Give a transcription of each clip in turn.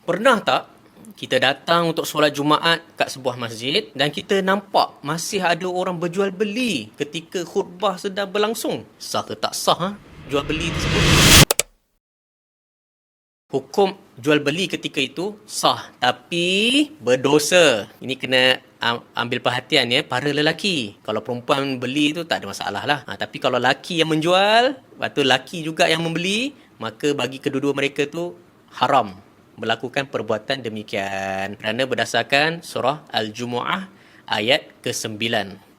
Pernah tak kita datang untuk solat Jumaat kat sebuah masjid dan kita nampak masih ada orang berjual beli ketika khutbah sedang berlangsung? Sah ke tak sah jual beli tersebut? Hukum jual beli ketika itu sah, tapi berdosa. Ini kena ambil perhatian ya, para lelaki. Kalau perempuan beli tu tak ada masalah lah. Tapi kalau lelaki yang menjual, lepas tu lelaki juga yang membeli, maka bagi kedua-dua mereka tu haram melakukan perbuatan demikian. Kerana berdasarkan surah Al-Jumu'ah ayat ke-9.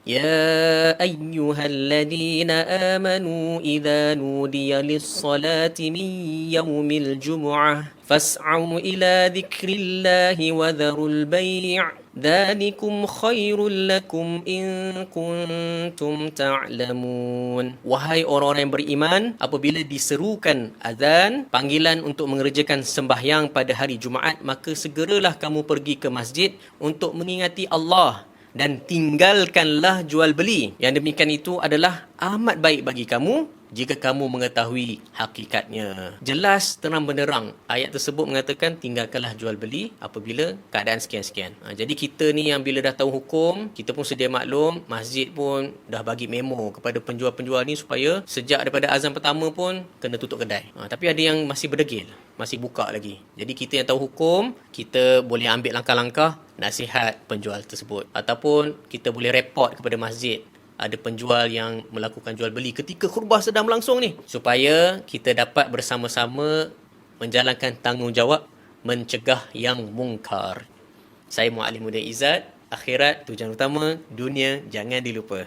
يا أيها الذين آمنوا إذا نودي للصلاة من يوم الجمعة فاسعوا إلى ذكر الله وذروا البيع ذلكم خير لكم إن كنتم تعلمون. Wahai orang-orang yang beriman, apabila diserukan azan, panggilan untuk mengerjakan sembahyang pada hari Jumaat, maka segeralah kamu pergi ke masjid untuk mengingati Allah dan tinggalkanlah jual beli. Yang demikian itu adalah amat baik bagi kamu jika kamu mengetahui hakikatnya. Jelas terang benderang ayat tersebut mengatakan tinggalkanlah jual beli apabila keadaan sekian-sekian. Jadi kita ni yang bila dah tahu hukum, kita pun sedia maklum, masjid pun dah bagi memo kepada penjual-penjual ni supaya sejak daripada azan pertama pun kena tutup kedai. Tapi ada yang masih berdegil, masih buka lagi. Jadi kita yang tahu hukum, kita boleh ambil langkah-langkah nasihat penjual tersebut. Ataupun kita boleh report kepada masjid ada penjual yang melakukan jual beli ketika khutbah sedang berlangsung ni, supaya kita dapat bersama-sama menjalankan tanggungjawab mencegah yang mungkar. Saya Muallim Muda Izzat. Akhirat tujuan utama, dunia jangan dilupa.